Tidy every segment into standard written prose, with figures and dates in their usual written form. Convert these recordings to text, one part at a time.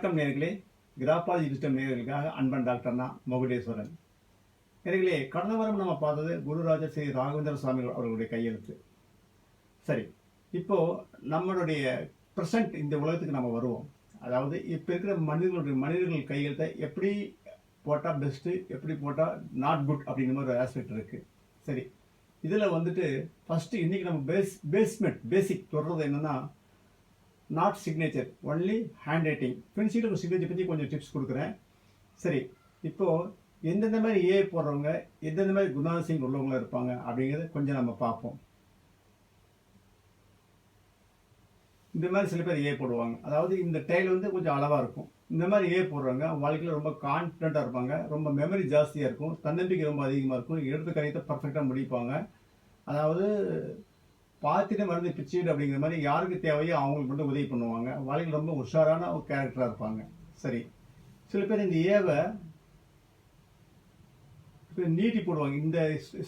வணக்கம் நேயர்களே. Graphology digital நேயர்களுக்காக அன்பன் டாக்டர்னா மகுடேஸ்வரன். நேயர்களே, கடந்த வாரம் நம்ம பார்த்தது குருராஜ ஸ்ரீ ராகவேந்திர சுவாமி அவர்களுடைய கையெழுத்து. சரி, இப்போ நம்மளுடைய ப்ரெசன்ட் இந்த உலகத்துக்கு நம்ம வருவோம். அதாவது இப்போ இருக்கிற மனிதர்கள் கையெழுத்தை எப்படி போட்டால் பெஸ்ட்டு, எப்படி போட்டால் நாட் குட் அப்படிங்கிற மாதிரி ஒரு ஆஸ்பெக்ட் இருக்குது. சரி, இதில் வந்துட்டு ஃபஸ்ட்டு இன்றைக்கி நம்ம பேசிக் தொடர்றது என்னென்னா, not signature, only handwriting. ஃப்ரெண்ட்ஷிப்பில் ஒரு சிக்னேச்சர் பற்றி கொஞ்சம் டிப்ஸ் கொடுக்குறேன். சரி, இப்போது எந்தெந்த மாதிரி ஏ போடுறவங்க, எந்தெந்த மாதிரி குணாதிசயங்கள் உள்ளவங்களாக இருப்பாங்க அப்படிங்கிறத கொஞ்சம் நம்ம பார்ப்போம். இந்த மாதிரி சில பேர் ஏ போடுவாங்க. அதாவது இந்த டைல் வந்து கொஞ்சம் அளவாக இருக்கும். இந்த மாதிரி ஏ போடுறவங்க வாழ்க்கையில் ரொம்ப கான்ஃபிடண்ட்டாக இருப்பாங்க, ரொம்ப மெமரி ஜாஸ்தியாக இருக்கும், தன்னம்பிக்கை ரொம்ப அதிகமாக இருக்கும், எடுத்த காரியத்தை பர்ஃபெக்டாக முடிப்பாங்க. அதாவது பார்த்துட்டு மருந்து பிச்சுடு அப்படிங்கிற மாதிரி யாருக்கு தேவையோ அவங்களுக்கு மட்டும் உதவி பண்ணுவாங்க. வாழ்க்கையில் ரொம்ப உஷாரான ஒரு கேரக்டராக இருப்பாங்க. சரி, சில பேர் இந்த ஏவை நீட்டி போடுவாங்க. இந்த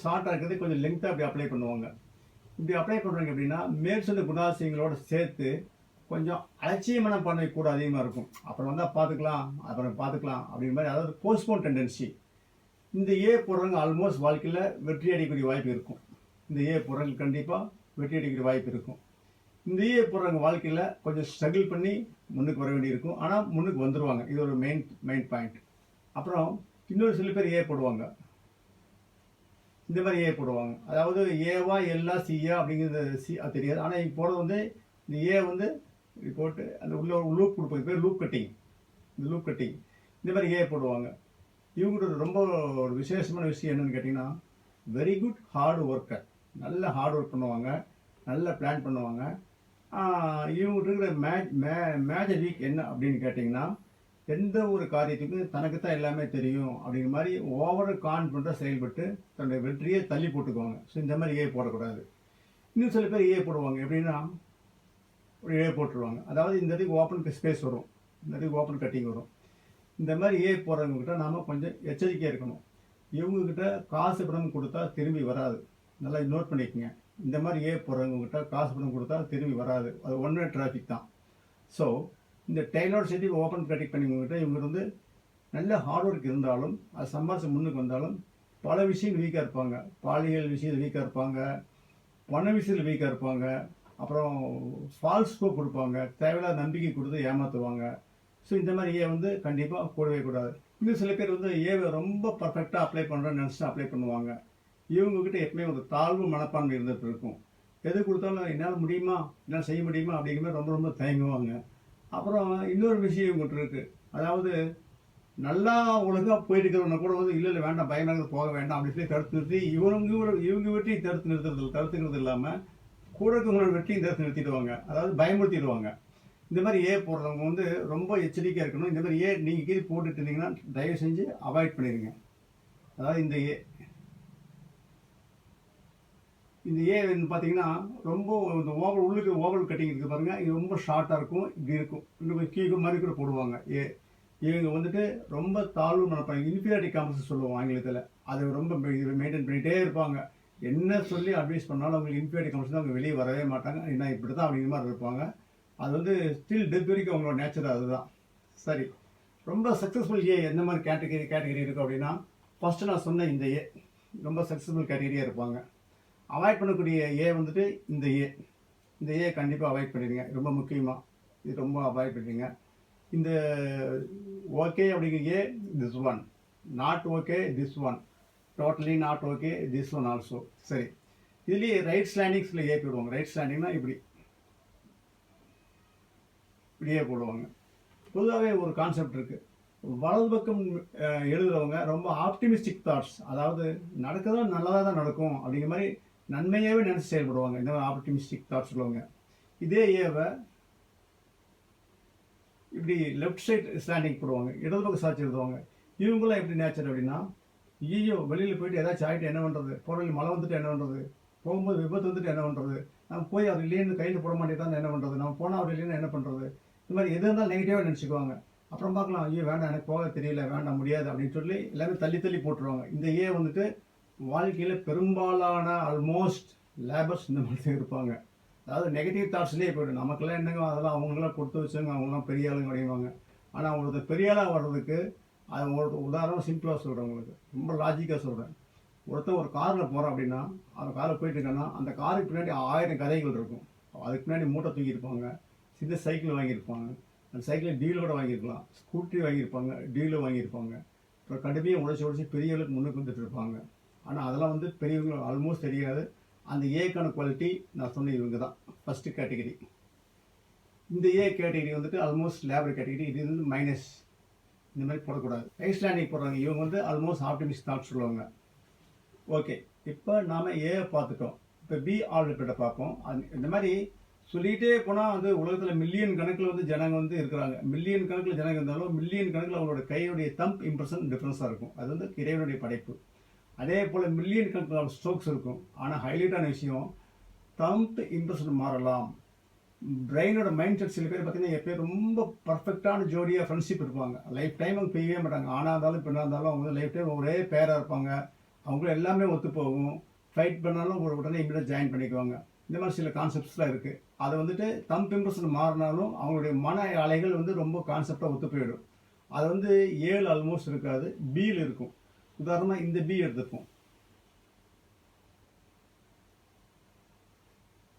ஷார்ட்டாக இருக்கிறது கொஞ்சம் லெங்க்த்தாக அப்படி அப்ளை பண்ணுவாங்க. இப்படி அப்ளை பண்ணுறாங்க அப்படின்னா மேற்சொல்ல குணாதிசயங்களோட சேர்த்து கொஞ்சம் அலட்சியமான பண்ணை கூட அதிகமாக இருக்கும். அப்புறம் வந்தால் பார்த்துக்கலாம் அப்படிங்கிற மாதிரி, அதாவது போஸ்ட்போன் டெண்டன்சி. இந்த ஏ போடுறவங்க ஆல்மோஸ்ட் வாழ்க்கையில் வெற்றி அடையக்கூடிய வாய்ப்பு இருக்கும். இந்த ஏ போடுறவங்க கண்டிப்பாக வெற்றி அடிக்கிற வாய்ப்பு இருக்கும். இந்த ஏ போடுறவங்க வாழ்க்கையில் கொஞ்சம் ஸ்ட்ரகிள் பண்ணி முன்னுக்கு வர வேண்டியிருக்கும், ஆனால் முன்னுக்கு வந்துடுவாங்க. இது ஒரு மெயின் பாயிண்ட். அப்புறம் இன்னொரு சில பேர் ஏ போடுவாங்க. இந்த மாதிரி ஏ போடுவாங்க. அதாவது ஏவா எல்லா சியா அப்படிங்கிறது அது தெரியாது. ஆனால் இங்கே போடுறது வந்து இந்த ஏ வந்து இப்படி போட்டு அந்த உள்ள லூப் கொடுப்பாங்க, பேர் லூப் கட்டிங். இந்த லூப் கட்டிங் இந்த மாதிரி ஏ போடுவாங்க. இவங்கள்ட்ட ரொம்ப ஒரு விசேஷமான விஷயம் என்னென்னு கேட்டிங்கன்னா, வெரி குட் ஹார்ட் ஒர்க்கர். நல்ல ஹார்ட் ஒர்க் பண்ணுவாங்க, நல்ல பிளான் பண்ணுவாங்க. இவங்ககிட்ட இருக்கிற மேஜர் வீக் என்ன அப்படின்னு கேட்டிங்கன்னா, எந்த ஒரு காரியத்துக்கும் தனக்கு தான் எல்லாமே தெரியும் அப்படிங்கிற மாதிரி ஓவர் கான்ஃபிடண்ட்டாக செயல்பட்டு தன்னுடைய வெற்றியை தள்ளி போட்டுக்குவாங்க. ஸோ இந்த மாதிரி ஏ போடக்கூடாது. இன்னும் சில பேர் ஏ போடுவாங்க. எப்படின்னா ஒரு ஏ போட்டுருவாங்க. அதாவது இந்த இதுக்கு ஓப்பன் ஸ்பேஸ் வரும், இந்த இதுக்கு ஓப்பன் கட்டிங் வரும். இந்த மாதிரி ஏ போடுறவங்ககிட்ட நாம் கொஞ்சம் எச்சரிக்கையாக இருக்கணும். இவங்ககிட்ட காசு பணம் கொடுத்தா திரும்பி வராது. நல்லா நோட் பண்ணிக்கோங்க. இந்த மாதிரி ஏ போடுறவங்ககிட்ட காசு பணம் கொடுத்தா திரும்பி வராது. அது ஒன் வே டிராஃபிக் தான். ஸோ இந்த டெய்லர் சிட்டி ஓப்பன் கட்டிங் பண்ணிவங்ககிட்ட இவங்க வந்து நல்ல ஹார்ட் ஒர்க் இருந்தாலும், அது சம்பாதிச்சு முன்னுக்கு வந்தாலும் பல விஷயங்கள் வீக்காக இருப்பாங்க. பாலியல் விஷயத்தில் வீக்காக இருப்பாங்க, பண விஷயத்தில் வீக்காக இருப்பாங்க, அப்புறம் ஃபால்ஸ் ஸ்கோப் கொடுப்பாங்க, தேவையில்லாத நம்பிக்கை கொடுத்து ஏமாற்றுவாங்க. ஸோ இந்த மாதிரி ஏ வந்து கண்டிப்பாக போடவே கூடாது. இன்னும் சில பேர் வந்து ஏவை ரொம்ப பர்ஃபெக்டாக அப்ளை பண்ணுறேன்னு நினச்சிட்டு அப்ளை பண்ணுவாங்க. இவங்ககிட்ட எப்பவுமே ஒரு தாழ்வு மனப்பான்மை இருந்துகிட்டு இருக்கும். எது கொடுத்தாலும் என்னால் முடியுமா, என்னால் செய்ய முடியுமா அப்படிங்கிற மாதிரி ரொம்ப தயங்குவாங்க. அப்புறம் இன்னொரு விஷயம் இவங்ககிட்ட இருக்குது. அதாவது நல்லா ஒழுங்காக போயிட்டு இருக்கிறவங்க கூட வந்து இல்லை வேண்டாம், பயனாக போக வேண்டாம் அப்படி சொல்லி தடுத்து நிறுத்தி இவங்க வெற்றியும் தடுத்துக்கிறது இல்லாமல் கூட இருக்கிறவங்களோட வெற்றியும் தடுத்து நிறுத்திடுவாங்க. அதாவது பயமுறுத்திடுவாங்க. இந்த மாதிரி ஏ போடுறவங்க வந்து ரொம்ப எச்சரிக்கையாக இருக்கணும். இந்த மாதிரி ஏ நீங்கள் கீழே போட்டுட்டு இருந்தீங்கன்னா தயவு செஞ்சு அவாய்ட் பண்ணிடுங்க. அதாவது இந்த ஏ பார்த்தீங்கன்னா ரொம்ப இந்த உள்ளுக்கு ஓவல் கட்டிங் இருக்குது பாருங்கள். இது ரொம்ப ஷார்ட்டாக இருக்கும், இப்படி இருக்கும். இன்னும் கீழே மாதிரி கூட போடுவாங்க. இவங்க வந்துட்டு ரொம்ப தாழ்வு மனப்பாங்க, இன்ஃபீரியாரிட்டி காம்ப்ளெக்ஸ் சொல்லுவோம் ஆங்கிலத்தில். அதை ரொம்ப மெயின்டைன் பண்ணிகிட்டே இருப்பாங்க. என்ன சொல்லி அட்வைஸ் பண்ணாலும் அவங்களுக்கு இன்ஃபீரியாரிட்டி காம்ப்ளெக்ஸ் அவங்க வெளியே வரவே மாட்டாங்க. என்ன இப்படி தான் அப்படிங்கிற மாதிரி இருப்பாங்க. அது வந்து ஸ்டில் டெத் வரைக்கும் அவங்களோட நேச்சர் அதுதான். சரி, ரொம்ப சக்ஸஸ்ஃபுல் ஏ எந்த மாதிரி கேட்டகரி இருக்கும் அப்படின்னா, ஃபஸ்ட்டு நான் சொன்ன இந்த ஏ ரொம்ப சக்ஸஸ்ஃபுல் கேட்டகரியாக இருப்பாங்க. அவாய்ட் பண்ணக்கூடிய ஏ வந்துட்டு இந்த ஏ கண்டிப்பாக அவாய்ட் பண்ணிடுங்க. ரொம்ப முக்கியமாக இது ரொம்ப அவாய்ட் பண்ணிடுங்க. இந்த ஓகே அப்படிங்கிற a this one, not okay this one, totally not okay this one also. சரி, இதுலேயே ரைட் ஸ்லாண்டிங்ஸில் ஏ போடுவாங்க. ரைட் ஸ்லாண்டிங்னா இப்படியே போடுவாங்க. பொதுவாகவே ஒரு கான்செப்ட் இருக்குது. வலது பக்கம் எழுதுகிறவங்க ரொம்ப ஆப்டிமிஸ்டிக் தாட்ஸ், அதாவது நடக்கிறதா நல்லதாக தான் நடக்கும் அப்படிங்கிற மாதிரி நன்மையாகவே நினச்சி செயல்படுவாங்க. இந்த மாதிரி ஆப்டிமிஸ்டிக் தாட்ஸ் உள்ளவங்க. இதே ஏவை இப்படி லெஃப்ட் சைட் ஸ்டாண்டிங் போடுவாங்க, இடது பக்கம் சாட்சி எழுதுவாங்க. இவங்களாம் எப்படி நேச்சர் அப்படின்னா, ஐயோ வெளியில் போயிட்டு ஏதாச்சும் ஆகிட்டு என்ன பண்ணுறது, போகிற மழை வந்துட்டு என்ன பண்ணுறது, போகும்போது விபத்து வந்துட்டு என்ன பண்ணுறது, நம்ம போய் அவர் இல்லைன்னு கையில் போட மாட்டேதான் என்ன பண்ணுறது, நம்ம போனால் அவர் இல்லைன்னு என்ன பண்ணுறது, இந்த மாதிரி எது இருந்தாலும் நெகட்டிவாக நினச்சிக்குவாங்க. அப்புறம் பார்க்கலாம், ஐயோ வேண்டாம் எனக்கு போக தெரியல, வேண்டாம் முடியாது அப்படின்னு சொல்லி எல்லாமே தள்ளி போட்டுருவாங்க. இந்த ஏ வந்துட்டு வாழ்க்கையில் பெரும்பாலான ஆல்மோஸ்ட் லேபர்ஸ் இந்த மாதிரி இருப்பாங்க. அதாவது நெகட்டிவ் தாட்ஸ்லேயே போய்டும். நமக்கெல்லாம் என்னங்க அதெல்லாம் அவங்களாம் கொடுத்து வச்சவங்க, அவங்களாம் பெரிய ஆளுங்க அப்படிங்குவாங்க. ஆனால் ஒருத்தர் பெரிய ஆளாக வர்றதுக்கு அது ஒரு உதாரணம் சிம்பிளாக சொல்கிறேன் உங்களுக்கு, ரொம்ப லாஜிக்காக சொல்கிறேன். ஒருத்தன் ஒரு காரில் போகிறான் அப்படின்னா, அந்த காரில் போயிட்டு இருக்கான்னா அந்த காருக்கு பின்னாடி 1000 கதைகள் இருக்கும். அதுக்கு பின்னாடி மூட்டை தூக்கியிருப்பாங்க, சின்ன சைக்கிள் வாங்கியிருப்பாங்க, அந்த சைக்கிளை டீலோட வாங்கியிருக்கலாம், ஸ்கூட்டி வாங்கியிருப்பாங்க, டீலோ வாங்கியிருப்பாங்க, அப்புறம் கடுமையாக உழைச்சி பெரியவர்களுக்கு முன்னுக்கு வந்துட்டு இருப்பாங்க. ஆனால் அதெல்லாம் வந்து பெரியவங்க ஆல்மோஸ்ட் தெரியாது. அந்த ஏக்கான குவாலிட்டி நான் சொன்ன இவங்க தான் ஃபஸ்ட்டு கேட்டகிரி. இந்த ஏ கேட்டகிரி வந்துட்டு ஆல்மோஸ்ட் லேபர் கேட்டகிரி. இது வந்து மைனஸ், இந்த மாதிரி போடக்கூடாது. ஐஸ்லாண்டிக் போடுறாங்க, இவங்க வந்து ஆல்மோஸ்ட் ஆப்டிமிஸ்ட் தான் சொல்லுவாங்க. ஓகே, இப்போ நாம் ஏ பார்த்துட்டோம். இப்போ பி ஆல்ரெடி பார்ப்போம். இந்த மாதிரி சொல்லிகிட்டே போனால் வந்து உலகத்தில் மில்லியன் கணக்கில் வந்து ஜனங்க வந்து இருக்கிறாங்க. மில்லியன் கணக்கில் ஜனங்க இருந்தாலும் மில்லியன் கணக்கில் அவங்களோட கையுடைய தம்ப் இம்ப்ரெஷன் டிஃப்ரென்ஸாக இருக்கும். அது வந்து இறைவனுடைய படைப்பு. அதே போல் மில்லியன் கணக்கில் ஸ்ட்ரோக்ஸ் இருக்கும். ஆனால் ஹைலைட்டான விஷயம், தம்ப் இம்ப்ரெஷன் மாறலாம். பிரெயினோட மைண்ட் செட் சில பேர் பார்த்தீங்கன்னா எப்போயும் ரொம்ப பர்ஃபெக்டான ஜோடியாக ஃப்ரெண்ட்ஷிப் இருப்பாங்க. லைஃப் டைம் அவங்க பிரியவே மாட்டாங்க. ஆணாக இருந்தாலும் பெண்ணாக இருந்தாலும் அவங்க லைஃப் டைம் ஒரே பேராக இருப்பாங்க. அவங்களும் எல்லாமே ஒத்து போகும். ஃபைட் பண்ணாலும் ஒரு உடனே இமீடியட் ஜாயின் பண்ணிக்குவாங்க. இந்த மாதிரி சில கான்செப்ட்ஸ்லாம் இருக்குது. அதை வந்துட்டு தம்ப் இம்ப்ரெஷன் மாறினாலும் அவங்களுடைய மன அலைகள் வந்து ரொம்ப கான்செப்டாக ஒத்து போயிடும். அது வந்து ஏழு ஆல்மோஸ்ட் இருக்காது, பியில் இருக்கும். உதாரணமாக இந்த பி எடுத்துப்போம்.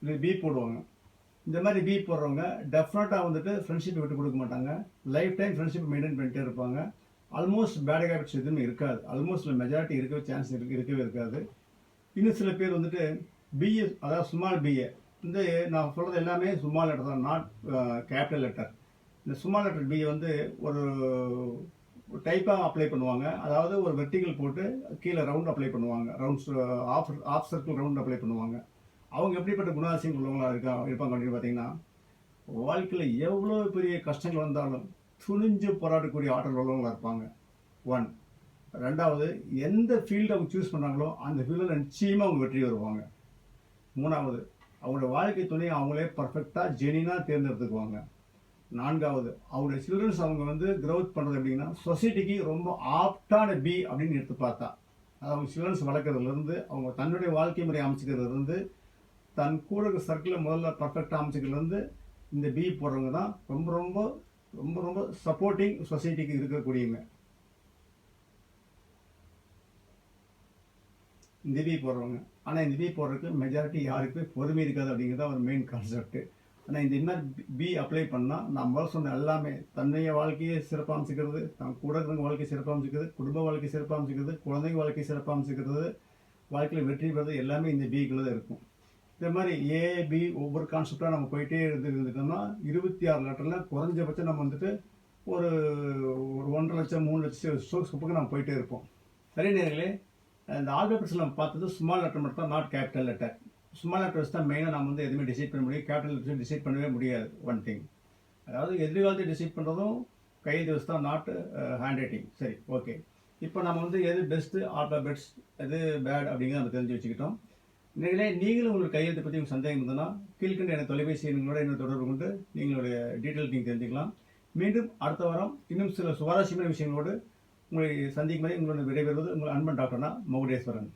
இது பி போடுவாங்க. இந்த மாதிரி பி போடுறவங்க டெஃபினட்டாக வந்துட்டு ஃப்ரெண்ட்ஷிப்பை விட்டு கொடுக்க மாட்டாங்க. லைஃப் டைம் ஃப்ரெண்ட்ஷிப் மெயின்டைன் பண்ணிட்டே இருப்பாங்க. ஆல்மோஸ்ட் பேட் ஹேபிட்ஸ் எதுவுமே இருக்காது. ஆல்மோஸ்ட் மெஜாரிட்டி இருக்கவே சான்ஸ் இருக்கவே இருக்காது. இன்னும் சில பேர் வந்துட்டு பிஏ, அதாவது ஸ்மால் பிஏ வந்து நான் சொல்கிறது எல்லாமே ஸ்மால் லெட்டர் தான், நாட் கேபிட்டல் லெட்டர். இந்த ஸ்மால் லெட்டர் பிஏ வந்து ஒரு டைப்பாக அப்ளை பண்ணுவாங்க. அதாவது ஒரு வெர்டிகல் போட்டு கீழே ரவுண்ட் அப்ளை பண்ணுவாங்க, rounds of circle round apply பண்ணுவாங்க. அவங்க எப்படிப்பட்ட குணாதிசயம் உள்ளவங்களா இருப்பாங்க அப்படின்னு பார்த்தீங்கன்னா, வாழ்க்கையில் எவ்வளோ பெரிய கஷ்டங்கள் வந்தாலும் துணிஞ்சு போராடக்கூடிய ஆற்றல் உள்ளவங்களா இருப்பாங்க. ஒன். ரெண்டாவது, எந்த ஃபீல்டு அவங்க சூஸ் பண்ணாங்களோ அந்த ஃபீல்டில் நிச்சயமாக அவங்க வெற்றி வருவாங்க. மூணாவது, அவங்களோட வாழ்க்கை துணையை அவங்களே பர்ஃபெக்டாக ஜெனினாக தேர்ந்தெடுத்துக்குவாங்க. நான்காவது, அவங்களுடைய சில்ட்ரன்ஸ் அவங்க வந்து க்ரோத் பண்ணுறது அப்படின்னா சொசைட்டிக்கு ரொம்ப ஆப்டான பி அப்படின்னு எடுத்து பார்த்தா, அது அவங்க சில்ட்ரன்ஸ் வளர்க்குறதுலேருந்து, அவங்க தன்னுடைய வாழ்க்கை முறை அமைச்சிக்கிறதுலேருந்து, தன் கூட இருக்கிற சர்க்கிளை முதல்ல பர்ஃபெக்டாக அமைச்சிக்கிறதுலேருந்து இந்த பி போடுறவங்க தான் ரொம்ப ரொம்ப ரொம்ப ரொம்ப சப்போர்ட்டிங் சொசைட்டிக்கு இருக்கக்கூடியவங்க. இந்த பி போடுறவங்க. ஆனால் இந்த பி போடுறதுக்கு மெஜாரிட்டி யாருக்குமே பொறுமை இருக்காது அப்படிங்கிறத ஒரு மெயின் கான்செப்ட். ஆனால் இந்த மாதிரி பி அப்ளை பண்ணால் நான் முதல்ல சொன்ன எல்லாமே, தன்னுடைய வாழ்க்கையை சிறப்பாக அமைச்சிக்கிறது, தன் கூட இருக்கிறவங்க வாழ்க்கையை சிறப்பாக அமைச்சிக்கிறது, குடும்ப வாழ்க்கை சிறப்பாக அமைச்சிக்கிறது, குழந்தைங்க வாழ்க்கை சிறப்பாக அமைச்சிக்கிறது, வாழ்க்கையில் வெற்றி பெறது எல்லாமே இந்த பிக்குள்ளே தான் இருக்கும். இந்த மாதிரி ஏபி ஒவ்வொரு கான்செப்டாக நம்ம போயிட்டே இருந்துட்டோம்னா 26 லெட்டரில் குறைஞ்சபட்சம் நம்ம வந்துட்டு ஒரு 1.5 லட்சம் 3 லட்சம் ஸ்ட்ரோக்ஸ் பக்கம் நம்ம போயிட்டே இருப்போம். சரி நேர்களே, இந்த ஆல்பபெட்ஸில் நம்ம பார்த்தது ஸ்மால் லெட்டர் மட்டும் தான், not capital letter. Small letters தான் மெயினாக நம்ம வந்து எதுவுமே டிசைட் பண்ண முடியும். கேபிட்டல் லெட்டர்ஸ் டிசைட் பண்ணவே முடியாது. ஒன் திங், அதாவது எதிர்காலத்தை டிசைட் பண்ணுறதும் கையெழுத்து வச்சு தான், நாட் ஹேண்ட் ரைட்டிங். சரி, ஓகே. இப்போ நம்ம வந்து எது பெஸ்ட்டு ஆல்பபெட்ஸ், எது பேட் அப்படிங்கிறத நம்ம தெரிஞ்சு வச்சுக்கிட்டோம். நீங்களும் உங்களுக்கு கையெழுத்தை பற்றி உங்களுக்கு சந்தேகம் இருந்ததுன்னா கீழ்கண்ட எனக்கு தொலைபேசி எண்களோட என்ன தொடர்பு கொண்டு நீங்களுடைய டீட்டெயில் நீங்கள் தெரிஞ்சுக்கலாம். மீண்டும் அடுத்த வாரம் இன்னும் சில சுவாரஸ்யமான விஷயங்களோடு உங்களை சந்திக்கும் வரை உங்களோட விடைபெறுவது உங்கள் அன்பன் டாக்டர்னா மகுடேஸ்வரன்.